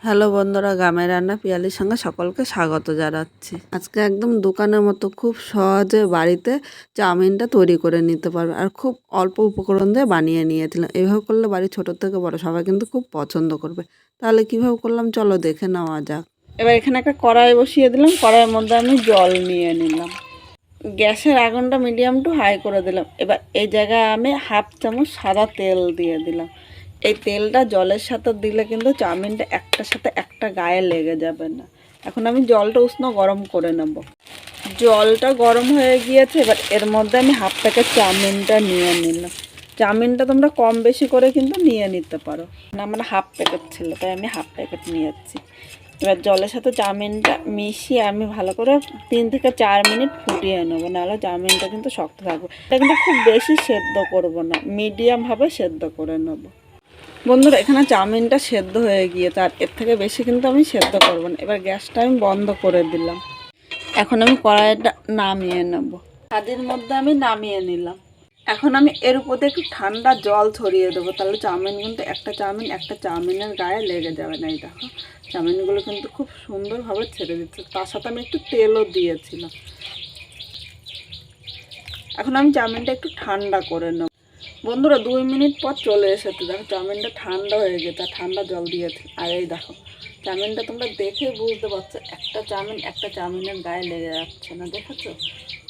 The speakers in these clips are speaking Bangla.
হ্যালো বন্ধুরা, গ্রামের রান্না পিয়ালির সঙ্গে সকলকে স্বাগত জানাচ্ছি। আজকে একদম দোকানের মতো খুব সহজে বাড়িতে চাউমিনটা তৈরি করে নিতে পারবে, আর খুব অল্প উপকরণ দিয়ে বানিয়ে নিয়েছিলাম। এইভাবে করলে বাড়ির ছোট থেকে বড় সবাই কিন্তু খুব পছন্দ করবে। তাহলে কিভাবে করলাম চলো দেখে নেওয়া যাক। এবার এখানে একটা কড়াই বসিয়ে দিলাম, কড়াইয়ের মধ্যে আমি জল নিয়ে নিলাম, গ্যাসের আগুনটা মিডিয়াম টু হাই করে দিলাম। এবার এই জায়গায় আমি হাফ চামচ সাদা তেল দিয়ে দিলাম। এই তেলটা জলের সাথে দিলে কিন্তু চাউমিনটা একটার সাথে একটা গায়ে লেগে যাবে না। এখন আমি জলটা উষ্ণ গরম করে নেব। জলটা গরম হয়ে গিয়েছে, এবার এর মধ্যে আমি হাফ প্যাকেট চাউমিনটা নিয়ে নিলাম। চাউমিনটা তোমরা কম বেশি করে কিন্তু নিয়ে নিতে পারো, আমার হাফ প্যাকেট ছিল তাই আমি হাফ প্যাকেট নিয়ে যাচ্ছি। এবার জলের সাথে চাউমিনটা মিশিয়ে আমি ভালো করে 3 থেকে 4 মিনিট ফুটিয়ে নেবো, নাহলে চাউমিনটা কিন্তু শক্ত থাকবে। এটা কিন্তু খুব বেশি সেদ্ধ করব না, মিডিয়ামভাবে সেদ্ধ করে নেবো। বন্ধুরা, এখানে চাউমিনটা সেদ্ধ হয়ে গিয়েছে, আর এর থেকে বেশি কিন্তু আমি সেদ্ধ করবো না। এবার গ্যাসটা আমি বন্ধ করে দিলাম। এখন আমি কড়াইটা নামিয়ে নেব। হাঁড়ির মধ্যে আমি নামিয়ে নিলাম। এখন আমি এর উপর একটু ঠান্ডা জল ছড়িয়ে দেবো, তাহলে চাউমিন কিন্তু একটা চাউমিনের গায়ে লেগে যাবে না। এই দেখো, চাউমিনগুলো কিন্তু খুব সুন্দরভাবে ছেড়ে দিচ্ছে। তার সাথে আমি একটু তেলও দিয়েছিলাম। এখন আমি চাউমিনটা একটু ঠান্ডা করে নেব। বন্ধুরা, 2 মিনিট পর চলে এসেছে। দেখো চাউমিনটা ঠান্ডা হয়ে গেছে, আর ঠান্ডা জল দিয়েছে। আর এই দেখো চাউমিনটা তোমরা দেখে বুঝতে পারছো, একটা চাউমিনের গায়ে লেগে যাচ্ছে না, দেখেছো?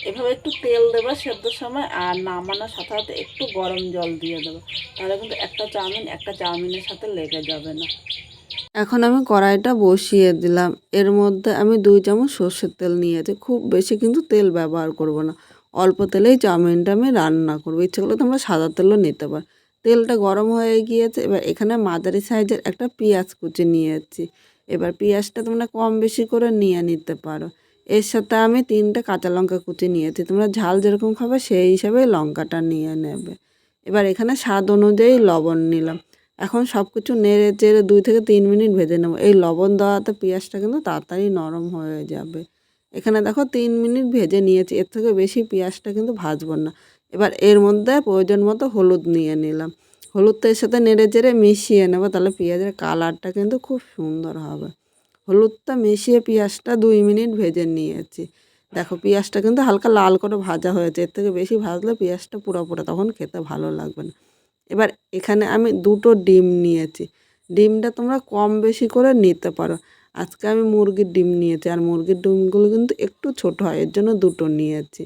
এভাবে একটু তেল দেবে সেদ্ধর সময়, আর নামানোর সাথে সাথে একটু গরম জল দিয়ে দেবে, তাহলে কিন্তু একটা চাউমিনের সাথে লেগে যাবে না। এখন আমি কড়াইটা বসিয়ে দিলাম। এর মধ্যে আমি 2 চামচ সর্ষের তেল নিয়েছি। খুব বেশি কিন্তু তেল ব্যবহার করব না, অল্প তেলেই চাউমিনটা আমি রান্না করবো। ইচ্ছে করলে তোমরা সাদা তেলও নিতে পারো। তেলটা গরম হয়ে গিয়েছে। এবার এখানে মাঝারি সাইজের একটা পেঁয়াজ কুচি নিয়েছি। এবার পেঁয়াজটা তোমরা কম বেশি করে নিয়ে নিতে পারো। এর সাথে আমি 3টে কাঁচা লঙ্কা কুচি নিয়েছি। তোমরা ঝাল যেরকম খাবে সেই হিসাবে লঙ্কাটা নিয়ে নেবে। এবার এখানে স্বাদ অনুযায়ী লবণ নিলাম। এখন সব কিছু নেড়ে চেড়ে 2 থেকে 3 মিনিট ভেজে নেব। এই লবণ দেওয়াতে পেঁয়াজটা কিন্তু তাড়াতাড়ি নরম হয়ে যাবে। এখানে দেখো 3 মিনিট ভেজে নিয়েছি, এর থেকে বেশি পেঁয়াজটা কিন্তু ভাজবো না। এবার এর মধ্যে প্রয়োজন মতো হলুদ নিয়ে নিলাম। হলুদটা এর সাথে নেড়ে চেড়ে মিশিয়ে নেব, তাহলে পেঁয়াজের কালারটা কিন্তু খুব সুন্দর হবে। হলুদটা মিশিয়ে পেঁয়াজটা 2 মিনিট ভেজে নিয়েছি। দেখো পেঁয়াজটা কিন্তু হালকা লাল করে ভাজা হয়েছে। এর থেকে বেশি ভাজলে পেঁয়াজটা পুরো তখন খেতে ভালো লাগবে না। এবার এখানে আমি 2টো ডিম নিয়েছি। ডিমটা তোমরা কম বেশি করে নিতে পারো। আজকে আমি মুরগির ডিম নিয়েছি, আর মুরগির ডিমগুলো কিন্তু একটু ছোট হয়, এর জন্য 2টো নিয়েছি।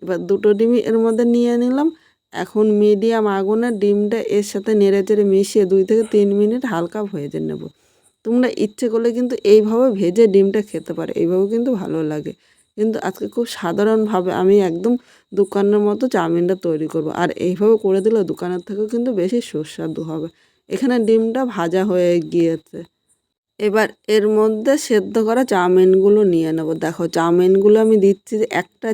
এবার 2টো ডিমই এর মধ্যে নিয়ে নিলাম। এখন মিডিয়াম আগুনে ডিমটা এর সাথে নেড়ে চেড়ে মিশিয়ে 2 থেকে 3 মিনিট হালকা ভেজে নেব। তোমরা ইচ্ছে করলে কিন্তু এইভাবে ভেজে ডিমটা খেতে পারো, এইভাবে কিন্তু ভালো লাগে। কিন্তু আজকে খুব সাধারণভাবে আমি একদম দোকানের মতো চাউমিনটা তৈরি করব, আর এইভাবে করে দিলে দোকানের থেকেও কিন্তু বেশি সুস্বাদু হবে। এখানে ডিমটা ভাজা হয়ে গিয়েছে। এবার এর মধ্যে সেদ্ধ করা চাউমিনগুলো নিয়ে নেব। দেখো চাউমিনগুলো আমি দিচ্ছি, যে একটা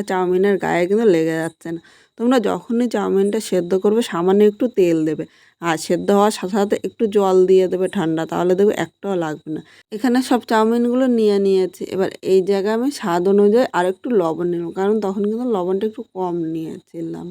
চাউমিনের গায়ে কিন্তু লেগে যাচ্ছে না। তোমরা যখনই চাউমিনটা সেদ্ধ করবে সামান্য একটু তেল দেবে, আর সেদ্ধ হওয়ার সাথে সাথে একটু জল দিয়ে দেবে ঠান্ডা, তাহলে দেখবে একটাও লাগবে না। এখানে সব চাউমিনগুলো নিয়ে নিয়েছি। এবার এই জায়গায় আমি স্বাদ অনুযায়ী আর একটু লবণ নিলাম, কারণ তখন কিন্তু লবণটা একটু কম নিয়েছিলাম।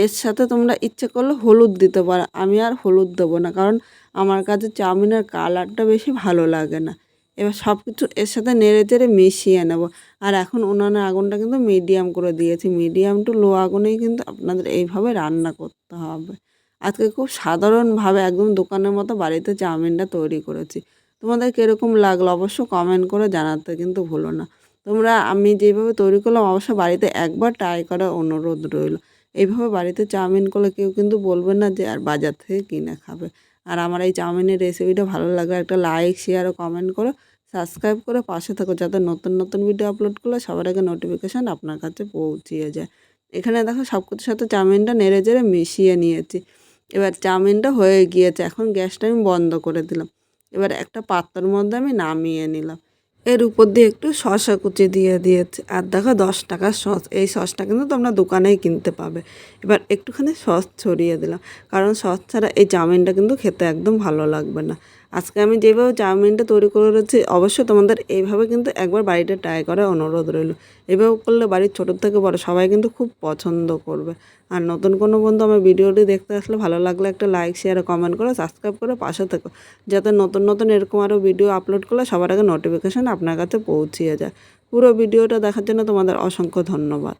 এর সাথে তোমরা ইচ্ছে করলে হলুদ দিতে পারো, আমি আর হলুদ দেবো না, কারণ আমার কাছে চাউমিনের কালারটা বেশি ভালো লাগে না। এবার সব কিছু এর সাথে নেড়ে চেড়ে মিশিয়ে নেব। আর এখন উনানের আগুনটা কিন্তু মিডিয়াম করে দিয়েছি। মিডিয়াম টু লো আগুনেই কিন্তু আপনাদের এইভাবে রান্না করতে হবে। আজকে খুব সাধারণভাবে একদম দোকানের মতো বাড়িতে চাউমিনটা তৈরি করেছি। তোমাদের কীরকম লাগলো অবশ্য কমেন্ট করে জানাতে কিন্তু ভুলো না। তোমরা আমি যেভাবে তৈরি করলাম অবশ্য বাড়িতে একবার ট্রাই করার অনুরোধ রইল। এইভাবে বাড়িতে চাউমিন করলে কেউ কিন্তু বলবে না যে আর বাজার থেকে কিনে খাবে। আর আমার এই চাউমিনের রেসিপিটা ভালো লাগলে একটা লাইক, শেয়ার ও কমেন্ট করো। সাবস্ক্রাইব করে পাশে থাকো, যাতে নতুন ভিডিও আপলোড করলে সবার আগে নোটিফিকেশান আপনার কাছে পৌঁছিয়ে যায়। এখানে দেখো সব কিছুর সাথে চাউমিনটা নেড়ে চেড়ে মিশিয়ে নিয়েছি। এবার চাউমিনটা হয়ে গিয়েছে, এখন গ্যাসটা আমি বন্ধ করে দিলাম। এবার একটা পাত্রের মধ্যে আমি নামিয়ে নিলাম। এর উপর দিয়ে একটু শসা কুচি দিয়ে দিয়েছি, আর দেখো 10 টাকার সস। এই সসটা কিন্তু তোমরা দোকানেই কিনতে পাবে। এবার একটুখানি সস ছড়িয়ে দিলাম, কারণ সস ছাড়া এই চাউমিনটা কিন্তু খেতে একদম ভালো লাগবে না। আজকে আমি যেভাবে চাউমিনটা তৈরি করেছি অবশ্যই তোমাদের এইভাবে কিন্তু একবার বাড়িতে ট্রাই করার অনুরোধ রইল। এভাবে করলে বাড়ির ছোটোর থেকে বড় সবাই কিন্তু খুব পছন্দ করবে। আর নতুন কোনো বন্ধু আমার ভিডিওটি দেখতে আসলে ভালো লাগলে একটা লাইক শেয়ার কমেন্ট করে সাবস্ক্রাইব করে পাশে থেকো, যাতে নতুন নতুন এরকম আরও ভিডিও আপলোড করলে সবার আগে নোটিফিকেশান আপনার কাছে পৌঁছিয়ে যায়। পুরো ভিডিওটা দেখার জন্য তোমাদের অসংখ্য ধন্যবাদ।